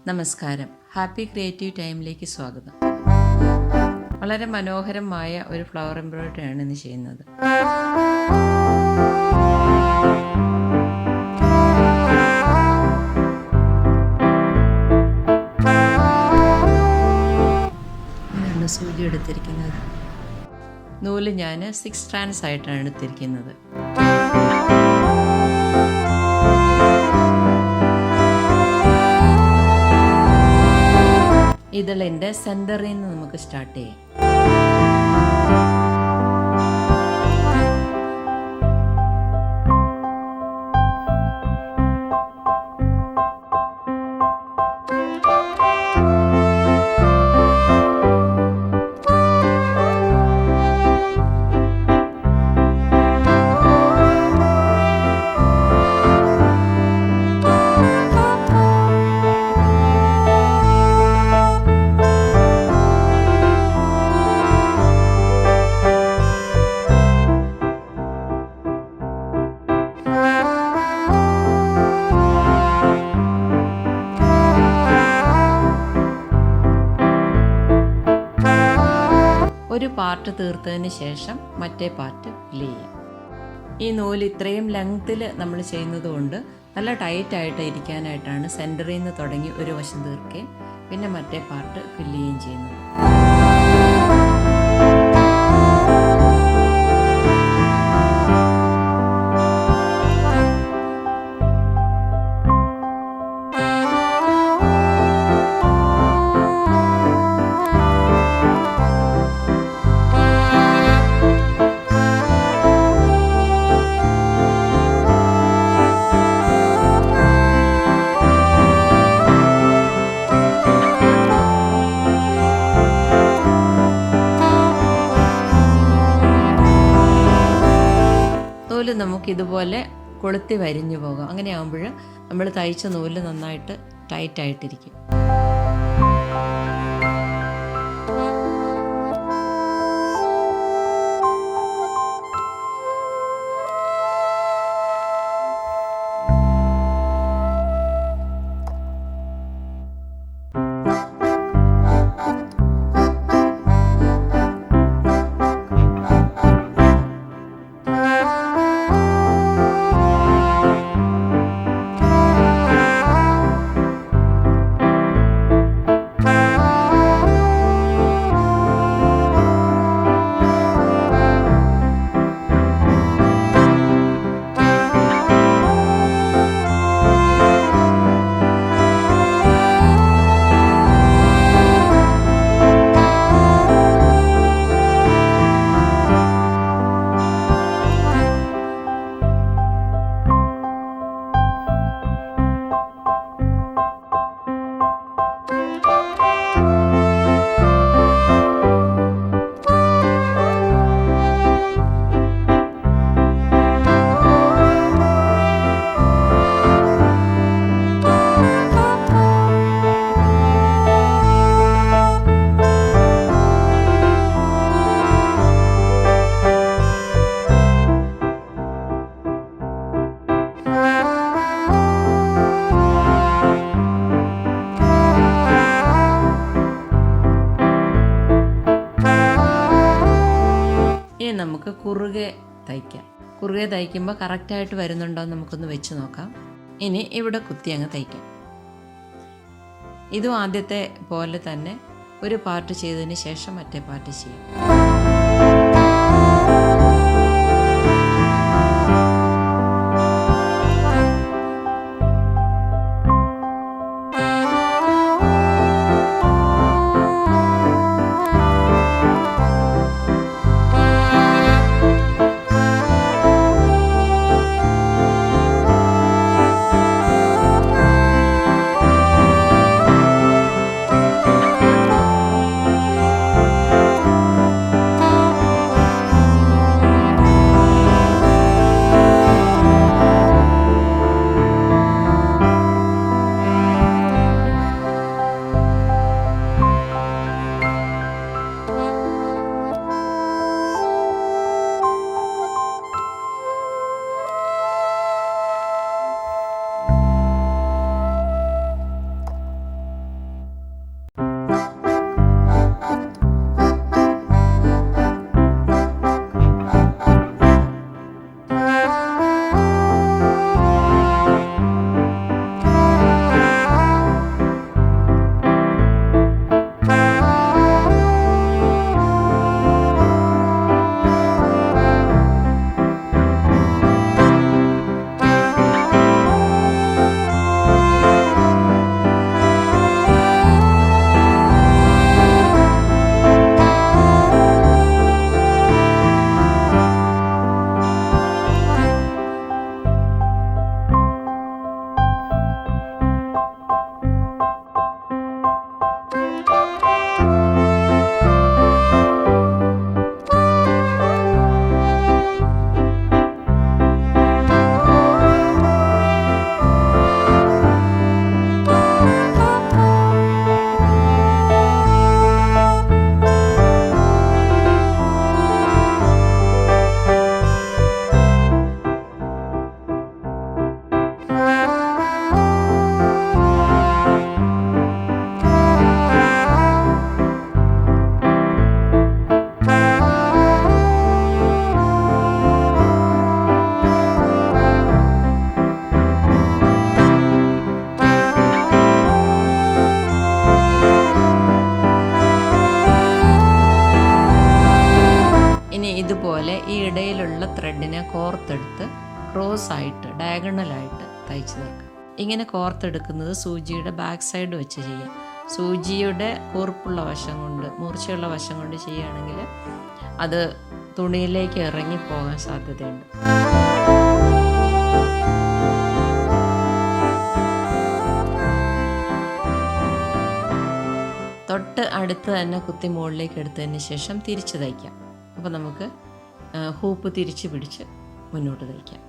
നമസ്കാരം. Happy creative ടൈമിലേക്ക് സ്വാഗതം. വളരെ മനോഹരമായ ഒരു ഫ്ലവർ എംബ്രോയിഡറിയാണ് ഇന്ന് ചെയ്യുന്നത്. ഇതാണ് സൂചി എടുത്തിരിക്കുന്നത്. നൂല് ഞാൻ 6 strands ആയിട്ടാണ് എടുത്തിരിക്കുന്നത്. ഇതിലിൻ്റെ സെൻറ്ററിൽ നിന്ന് നമുക്ക് സ്റ്റാർട്ട് ചെയ്യാം. ഒരു പാർട്ട് തീർത്തതിന് ശേഷം മറ്റേ പാർട്ട് ഫില്ല് ചെയ്യാം. ഈ നൂല് ഇത്രയും ലെങ്ത്തിൽ നമ്മൾ ചെയ്യുന്നത് കൊണ്ട് നല്ല ടൈറ്റായിട്ട് ഇരിക്കാനായിട്ടാണ് സെൻറ്ററിൽ നിന്ന് തുടങ്ങി ഒരു വശം തീർക്കുകയും പിന്നെ മറ്റേ പാർട്ട് ഫില്ല് ചെയ്യുകയും ചെയ്യുന്നത്. നൂല് നമുക്കിതുപോലെ കൊളുത്തി വരിഞ്ഞു പോകാം. അങ്ങനെ ആകുമ്പോൾ നമ്മൾ തയ്ച്ച നൂല് നന്നായിട്ട് ടൈറ്റായിട്ടിരിക്കും. ഇനി നമുക്ക് കുറുകെ തയ്ക്കാം. കുറുകെ തയ്ക്കുമ്പോൾ കറക്റ്റായിട്ട് വരുന്നുണ്ടോ എന്ന് നമുക്കൊന്ന് വെച്ച് നോക്കാം. ഇനി ഇവിടെ കുത്തി അങ്ങ് തയ്ക്കാം. ഇതും ആദ്യത്തെ പോലെ തന്നെ ഒരു പാർട്ട് ചെയ്തതിന് ശേഷം മറ്റേ പാർട്ട് ചെയ്യാം. കോർത്തെടുത്ത് ക്രോസ് ആയിട്ട് ഡയഗണലായിട്ട് തയ്ച്ച് തീർക്കാം. ഇങ്ങനെ കോർത്തെടുക്കുന്നത് സൂചിയുടെ ബാക്ക് സൈഡ് വെച്ച് ചെയ്യാം. സൂചിയുടെ കൂർപ്പുള്ള വശം കൊണ്ട്, മൂർച്ചയുള്ള വശം കൊണ്ട് ചെയ്യുകയാണെങ്കിൽ അത് തുണിയിലേക്ക് ഇറങ്ങിപ്പോകാൻ സാധ്യതയുണ്ട്. തൊട്ട് അടുത്ത് തന്നെ കുത്തി മുകളിലേക്ക് എടുത്തതിന് ശേഷം തിരിച്ച് തയ്ക്കാം. അപ്പോൾ നമുക്ക് ഹൂപ്പ് തിരിച്ച് പിടിച്ച് മുന്നോട്ട് തയ്ക്കാം.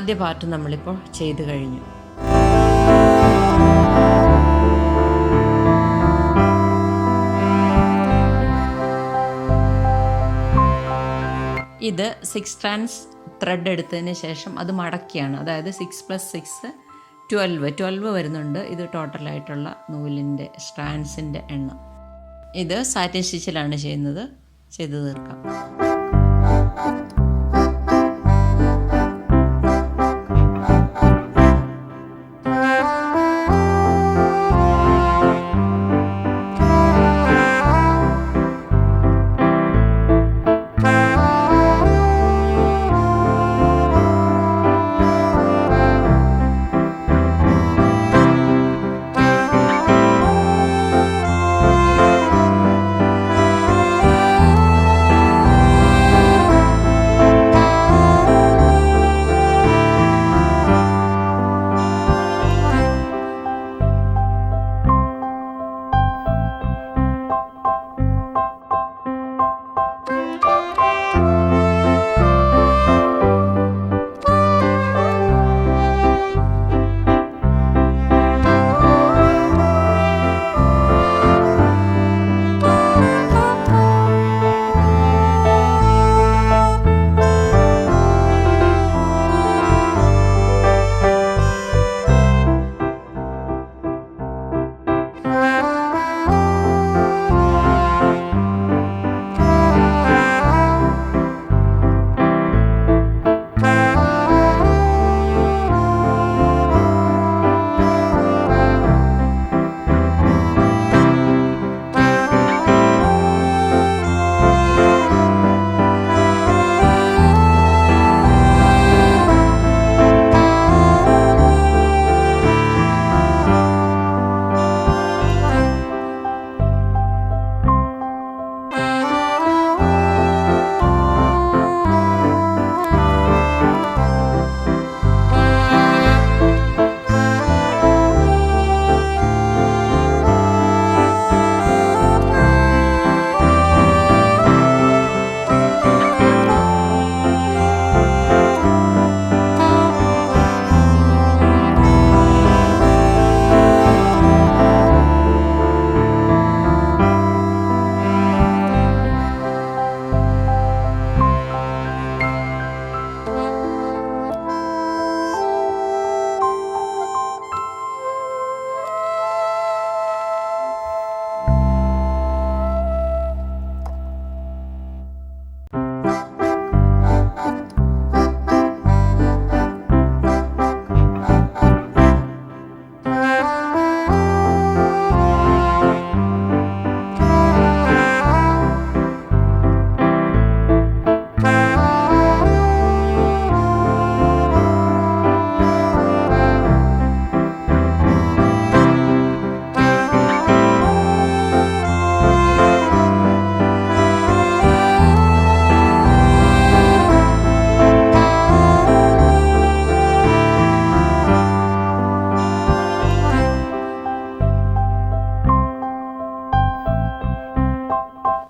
ആദ്യ പാർട്ട് നമ്മളിപ്പോൾ ചെയ്തു കഴിഞ്ഞു. ഇത് 6 strands ത്രെഡ് എടുത്തതിന് ശേഷം അത് മടക്കിയാണ്, അതായത് 6 + 6 12 വരുന്നുണ്ട്. ഇത് ടോട്ടലായിട്ടുള്ള നൂലിൻ്റെ സ്ട്രാൻഡ്സിൻ്റെ എണ്ണം. ഇത് സാറ്റിൻ സ്റ്റിച്ചിലാണ് ചെയ്തു തീർക്കാം.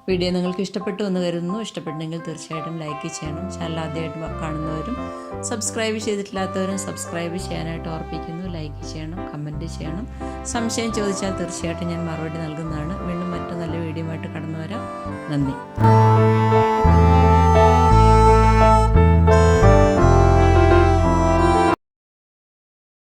വീഡിയോ നിങ്ങൾക്ക് ഇഷ്ടപ്പെട്ടു എന്ന് കരുതുന്നു. ഇഷ്ടപ്പെട്ടെങ്കിൽ തീർച്ചയായിട്ടും ലൈക്ക് ചെയ്യണം. ചാനൽ ആദ്യമായിട്ട് കാണുന്നവരും സബ്സ്ക്രൈബ് ചെയ്തിട്ടില്ലാത്തവരും സബ്സ്ക്രൈബ് ചെയ്യാനായിട്ട് ഓർപ്പിക്കുന്നു. ലൈക്ക് ചെയ്യണം, കമൻറ്റ് ചെയ്യണം. സംശയം ചോദിച്ചാൽ തീർച്ചയായിട്ടും ഞാൻ മറുപടി നൽകുന്നതാണ്. വീണ്ടും മറ്റു നല്ല വീഡിയോ ആയിട്ട് കടന്നു വരാം. നന്ദി.